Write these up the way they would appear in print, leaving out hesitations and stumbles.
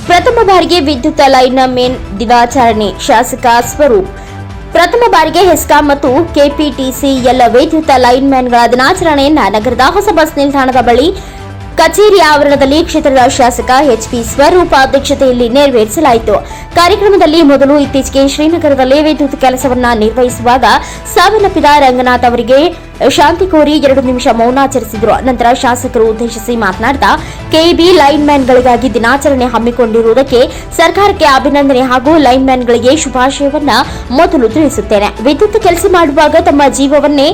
ಪ್ರಥಮ ಬಾರಿಗೆ ವಿದ್ಯುತ್ ಲೈನ್ ಮೇನ್ ದಿನಾಚರಣೆ ಶಾಸಕ ಸ್ವರೂಪ್. ಪ್ರಥಮ ಬಾರಿಗೆ ಹೆಸ್ಕಾಂ ಮತ್ತು ಕೆಪಿಟಿಸಿಎಲ್ ವಿದ್ಯುತ್ ಲೈನ್ ಮ್ಯಾನ್ಗಳ ದಿನಾಚರಣೆಯನ್ನು ನಗರದ ಹೊಸ ಬಸ್ ನಿಲ್ದಾಣದ ಬಳಿ ಕಚೇರಿ ಆವರಣದಲ್ಲಿ ಕ್ಷೇತ್ರದ ಶಾಸಕ ಎಚ್ಪಿ ಸ್ವರೂಪ್ ಅಧ್ಯಕ್ಷತೆಯಲ್ಲಿ ನೆರವೇರಿಸಲಾಯಿತು. ಕಾರ್ಯಕ್ರಮದಲ್ಲಿ ಮೊದಲು ಇತ್ತೀಚೆಗೆ ಶ್ರೀನಗರದಲ್ಲಿ ವಿದ್ಯುತ್ ಕೆಲಸವನ್ನ ನಿರ್ವಹಿಸುವಾಗ ಸಾವನ್ನಪ್ಪಿದ ರಂಗನಾಥ್ ಅವರಿಗೆ ಶಾಂತಿ ಕೋರಿ 2 ನಿಮಿಷ ಮೌನಾಚರಿಸಿದರು. ನಂತರ ಶಾಸಕರು ಉದ್ದೇಶಿಸಿ ಮಾತನಾಡಿದ ಕೆಇಬಿ ಲೈನ್ ಮ್ಯಾನ್ಗಳಿಗಾಗಿ ದಿನಾಚರಣೆ ಹಮ್ಮಿಕೊಂಡಿರುವುದಕ್ಕೆ ಸರ್ಕಾರಕ್ಕೆ ಅಭಿನಂದನೆ ಹಾಗೂ ಲೈನ್ ಮ್ಯಾನ್ಗಳಿಗೆ ಶುಭಾಶಯವನ್ನ ಮೊದಲು ತಿಳಿಸುತ್ತೇನೆ. ವಿದ್ಯುತ್ ಕೆಲಸ ಮಾಡುವಾಗ ತಮ್ಮ ಜೀವವನ್ನೇ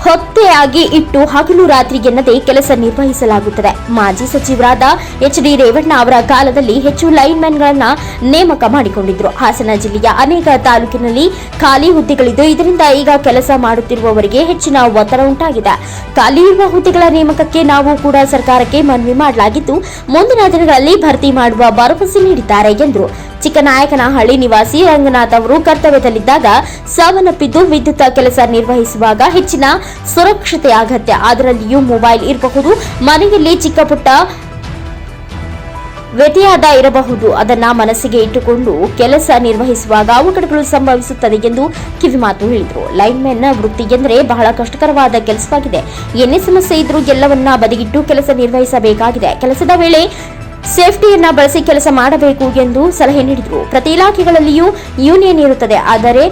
ಹೊತ್ತೆಯಾಗಿ ಇಟ್ಟು ಹಗಲು ರಾತ್ರಿ ಎನ್ನದೇ ಕೆಲಸ ನಿರ್ವಹಿಸಲಾಗುತ್ತದೆ. ಮಾಜಿ ಸಚಿವರಾದ ಎಚ್.ಡಿ. ರೇವಣ್ಣ ಅವರ ಕಾಲದಲ್ಲಿ ಹೆಚ್ಚು ಲೈನ್ ಮ್ಯಾನ್ಗಳನ್ನು ನೇಮಕ ಮಾಡಿಕೊಂಡಿದ್ದರು. ಹಾಸನ ಜಿಲ್ಲೆಯ ಅನೇಕ ತಾಲೂಕಿನಲ್ಲಿ ಖಾಲಿ ಹುದ್ದೆಗಳಿದ್ದು ಇದರಿಂದ ಈಗ ಕೆಲಸ ಮಾಡುತ್ತಿರುವವರಿಗೆ ಹೆಚ್ಚಿನ ಒತ್ತಡ ಉಂಟಾಗಿದೆ. ಖಾಲಿ ಇರುವ ಹುದ್ದೆಗಳ ನೇಮಕಕ್ಕೆ ನಾವು ಕೂಡ ಸರ್ಕಾರಕ್ಕೆ ಮನವಿ ಮಾಡಲಾಗಿದ್ದು ಮುಂದಿನ ದಿನಗಳಲ್ಲಿ ಭರ್ತಿ ಮಾಡುವ ಭರವಸೆ ನೀಡಿದ್ದಾರೆ ಎಂದರು. ಚಿಕ್ಕನಾಯಕನಹಳ್ಳಿ ನಿವಾಸಿ ರಂಗನಾಥ್ ಅವರು ಕರ್ತವ್ಯದಲ್ಲಿದ್ದಾಗ ಸಾವನ್ನಪ್ಪಿದ್ದು ವಿದ್ಯುತ್ ಕೆಲಸ ನಿರ್ವಹಿಸುವಾಗ ಹೆಚ್ಚಿನ ಸುರಕ್ಷತೆ ಅಗತ್ಯ. ಅದರಲ್ಲಿಯೂ ಮೊಬೈಲ್ ಇರಬಹುದು, ಮನೆಯಲ್ಲಿ ಚಿಕ್ಕ ಪುಟ್ಟ ವ್ಯತ್ಯಾಸ ಇರಬಹುದು. ಅದನ್ನ ಮನಸ್ಸಿಗೆ ಇಟ್ಟುಕೊಂಡು ಕೆಲಸ ನಿರ್ವಹಿಸುವಾಗ ಅವಘಡಗಳು ಸಂಭವಿಸುತ್ತದೆ ಎಂದು ಕಿವಿಮಾತು ಹೇಳಿದರು. ಲೈನ್ ಮ್ಯಾನ್ ವೃತ್ತಿ ಎಂದರೆ ಬಹಳ ಕಷ್ಟಕರವಾದ ಕೆಲಸವಾಗಿದೆ. ಏನೇ ಸಮಸ್ಯೆ ಇದ್ರೂ ಎಲ್ಲವನ್ನ ಬದಿಗಿಟ್ಟು ಕೆಲಸ ನಿರ್ವಹಿಸಬೇಕಾಗಿದೆ. ಕೆಲಸದ ವೇಳೆ ಸೇಫ್ಟಿಯನ್ನ ಬಳಸಿ ಕೆಲಸ ಮಾಡಬೇಕು ಎಂದು ಸಲಹೆ ನೀಡಿದರು. ಪ್ರತಿ ಇಲಾಖೆಗಳಲ್ಲಿಯೂ ಯೂನಿಯನ್ ಇರುತ್ತದೆ, ಆದರೆ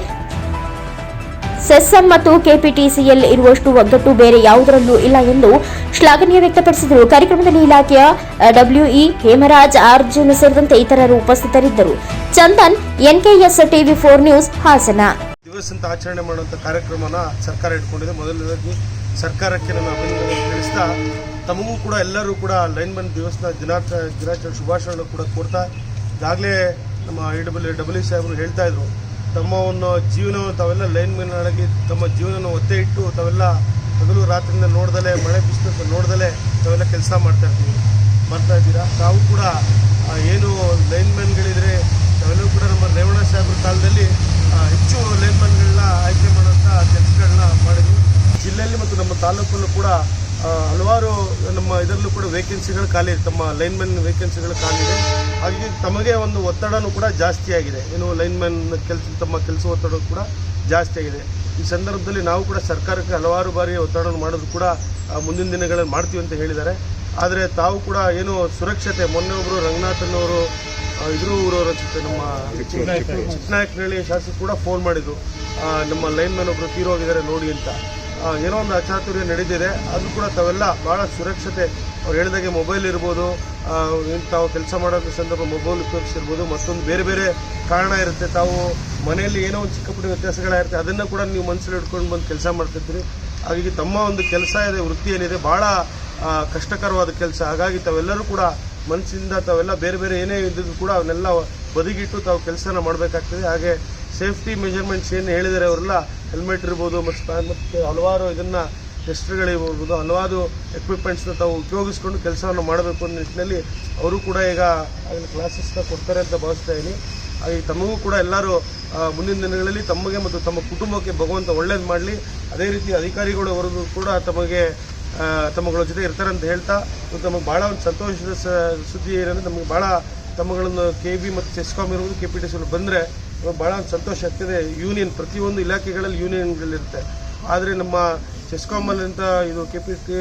ಸೆಸ್ಸಂ ಮತ್ತು ಕೆಪಿಟಿಸಿಎಲ್ ಇರುವಷ್ಟು ಒಗ್ಗಟ್ಟು ಬೇರೆ ಯಾವುದರಲ್ಲೂ ಇಲ್ಲ ಎಂದು ಶ್ಲಾಘನೆ ವ್ಯಕ್ತಪಡಿಸಿದರು. ಕಾರ್ಯಕ್ರಮದಲ್ಲಿ ಇಲಾಖೆಯ ಡಬ್ಲ್ಯೂಇ ಹೇಮರಾಜ್, ಅರ್ಜುನ್ ಸೇರಿದಂತೆ ಇತರರು ಉಪಸ್ಥಿತರಿದ್ದರು. ಚಂದನ್, ಎನ್ಕೆಎಸ್ ಟಿವಿ4 ನ್ಯೂಸ್, ಹಾಸನ. ದಿವಸ ಅಂತ ಆಚರಣೆ ಮಾಡುವಂಥ ಕಾರ್ಯಕ್ರಮನ ಸರ್ಕಾರ ಇಟ್ಕೊಂಡಿದೆ. ಮೊದಲನೇದಾಗಿ ಸರ್ಕಾರಕ್ಕೆ ನನ್ನ ಅಭಿನಂದನೆ ತಿಳಿಸ್ತಾ, ತಮಗೂ ಕೂಡ ಎಲ್ಲರೂ ಕೂಡ ಲೈನ್ಮನ್ ದಿವಸದ ದಿನಾಚರಣೆ ಶುಭಾಶಯಗಳನ್ನು ಕೂಡ ಕೊಡ್ತಾ, ಈಗಾಗಲೇ ನಮ್ಮ ಡಬ್ಲ್ಯೂ ಸಾಹೇಬರು ಹೇಳ್ತಾ ಇದ್ರು, ತಮ್ಮ ಒಂದು ಜೀವನವನ್ನು ತಾವೆಲ್ಲ ಲೈನ್ಮನ್ ಆಗಿ ತಮ್ಮ ಜೀವನವನ್ನು ಒತ್ತೆ ಇಟ್ಟು ತಾವೆಲ್ಲ ಹಗಲು ರಾತ್ರಿಯಿಂದ ನೋಡ್ದಲೇ, ಮಳೆ ಬಿಸಿಲು ನೋಡ್ದಲೇ ತಾವೆಲ್ಲ ಕೆಲಸ ಮಾಡ್ತಾ ಇದ್ದೀರಾ. ತಾವು ಕೂಡ ಏನು ಲೈನ್ಮನ್ಗಳಿದ್ರೆ ತಾವೆಲ್ಲರೂ ಕೂಡ ನಮ್ಮ ರೇವಣ್ಣ ಸಾಹೇಬ್ರ ಕಾಲದಲ್ಲಿ ಹೆಚ್ಚು ಲೈನ್ಮನ್ಗಳನ್ನ ಆಯ್ಕೆ ಮಾಡುವಂಥ ಕೆಲಸಗಳನ್ನ ಮಾಡಿದ್ವಿ. ಜಿಲ್ಲೆಯಲ್ಲಿ ಮತ್ತು ನಮ್ಮ ತಾಲೂಕಲ್ಲೂ ಕೂಡ ಹಲವಾರು ನಮ್ಮ ಇದರಲ್ಲೂ ಕೂಡ ವೇಕೆನ್ಸಿಗಳು ಖಾಲಿ ಇದೆ, ತಮ್ಮ ಲೈನ್ಮನ್ ವೇಕೆನ್ಸಿಗಳು ಖಾಲಿ ಇದೆ. ಹಾಗಾಗಿ ತಮಗೆ ಒಂದು ಒತ್ತಡನೂ ಕೂಡ ಜಾಸ್ತಿ ಆಗಿದೆ. ಏನು ಲೈನ್ಮನ್ ತಮ್ಮ ಕೆಲಸ ಒತ್ತಡ ಕೂಡ ಜಾಸ್ತಿ ಆಗಿದೆ. ಈ ಸಂದರ್ಭದಲ್ಲಿ ನಾವು ಕೂಡ ಸರ್ಕಾರಕ್ಕೆ ಹಲವಾರು ಬಾರಿ ಒತ್ತಡವನ್ನು ಮಾಡೋದು ಕೂಡ ಮುಂದಿನ ದಿನಗಳಲ್ಲಿ ಮಾಡ್ತೀವಿ ಅಂತ ಹೇಳಿದ್ದಾರೆ. ಆದರೆ ತಾವು ಕೂಡ ಏನು ಸುರಕ್ಷತೆ, ಮೊನ್ನೆ ಒಬ್ಬರು ರಂಗನಾಥನವರು ಇದ್ರ ಊರವರು ಅನಿಸುತ್ತೆ, ನಮ್ಮ ಚಿಕ್ಕನಾಯಕನಹಳ್ಳಿ ಶಾಸಕರು ಕೂಡ ಫೋನ್ ಮಾಡಿದ್ರು, ನಮ್ಮ ಲೈನ್ಮನ್ ಒಬ್ಬರು ತೀರೋಗಿದ್ದಾರೆ ನೋಡಿ ಅಂತ. ಏನೋ ಒಂದು ಅಚಾತುರ್ಯ ನಡೆದಿದೆ, ಅದು ಕೂಡ ತಾವೆಲ್ಲ ಭಾಳ ಸುರಕ್ಷತೆ, ಅವ್ರು ಹೇಳಿದಾಗೆ ಮೊಬೈಲ್ ಇರ್ಬೋದು, ತಾವು ಕೆಲಸ ಮಾಡೋ ಸಂದರ್ಭ ಮೊಬೈಲ್ ಉಪಯೋಗಿಸಿರ್ಬೋದು, ಮತ್ತೊಂದು ಬೇರೆ ಬೇರೆ ಕಾರಣ ಇರುತ್ತೆ. ತಾವು ಮನೆಯಲ್ಲಿ ಏನೋ ಒಂದು ಚಿಕ್ಕ ಪುಟ್ಟ ವ್ಯತ್ಯಾಸಗಳಿರುತ್ತೆ, ಅದನ್ನು ಕೂಡ ನೀವು ಮನಸ್ಸಲ್ಲಿ ಇಟ್ಕೊಂಡು ಬಂದು ಕೆಲಸ ಮಾಡ್ತಿರ್ತೀರಿ. ಹಾಗಾಗಿ ತಮ್ಮ ಒಂದು ಕೆಲಸ ಇದೆ, ವೃತ್ತಿ ಏನಿದೆ ಭಾಳ ಕಷ್ಟಕರವಾದ ಕೆಲಸ. ಹಾಗಾಗಿ ತಾವೆಲ್ಲರೂ ಕೂಡ ಮನಸ್ಸಿಂದ ತಾವೆಲ್ಲ ಬೇರೆ ಬೇರೆ ಏನೇ ಇದ್ದಿದ್ದು ಕೂಡ ಅವನ್ನೆಲ್ಲ ಬದಿಗಿಟ್ಟು ತಾವು ಕೆಲಸನ ಮಾಡಬೇಕಾಗ್ತದೆ. ಹಾಗೆ ಸೇಫ್ಟಿ ಮೆಜರ್ಮೆಂಟ್ಸ್ ಏನು ಹೇಳಿದ್ದಾರೆ ಅವರೆಲ್ಲ, ಹೆಲ್ಮೆಟ್ ಇರ್ಬೋದು ಮತ್ತು ಹಲವಾರು ಇದನ್ನು ಟೆಸ್ಟ್ಗಳಿರ್ಬೋದು, ಹಲವಾರು ಎಕ್ವಿಪ್ಮೆಂಟ್ಸ್ನ ತಾವು ಉಪಯೋಗಿಸ್ಕೊಂಡು ಕೆಲಸವನ್ನು ಮಾಡಬೇಕು ಅನ್ನೋ ನಿಟ್ಟಿನಲ್ಲಿ ಅವರು ಕೂಡ ಈಗ ಅದನ್ನು ಕ್ಲಾಸಸ್ನ ಕೊಡ್ತಾರೆ ಅಂತ ಭಾವಿಸ್ತಾ ಇದ್ದೀನಿ. ಹಾಗೆ ತಮಗೂ ಕೂಡ ಎಲ್ಲರೂ ಮುಂದಿನ ದಿನಗಳಲ್ಲಿ ತಮಗೆ ಮತ್ತು ತಮ್ಮ ಕುಟುಂಬಕ್ಕೆ ಭಗವಂತ ಒಳ್ಳೇದು ಮಾಡಲಿ. ಅದೇ ರೀತಿ ಅಧಿಕಾರಿಗಳವರೆಗೂ ಕೂಡ ತಮ್ಮಗಳ ಜೊತೆ ಇರ್ತಾರೆ ಅಂತ ಹೇಳ್ತಾ, ತಮಗೆ ಭಾಳ ಒಂದು ಸಂತೋಷದ ಸುದ್ದಿ ಏನಂದರೆ, ನಮಗೆ ಭಾಳ ತಮ್ಮಗಳನ್ನು ಕೆಬಿ ಮತ್ತು ಸೆಸ್ಕಾಂ ಇರ್ಬೋದು, ಕೆಪಿಟಿಸಿ ಬಂದರೆ ಭಾಳ ಒಂದು ಸಂತೋಷ ಆಗ್ತದೆ. ಯೂನಿಯನ್ ಪ್ರತಿಯೊಂದು ಇಲಾಖೆಗಳಲ್ಲಿ ಯೂನಿಯನ್ಗಳಿರುತ್ತೆ, ಆದರೆ ನಮ್ಮ ಸೆಸ್ಕಾಮಲ್ಲಿ ಅಂತ ಇದು ಕೆಪಿಟಿಸಿ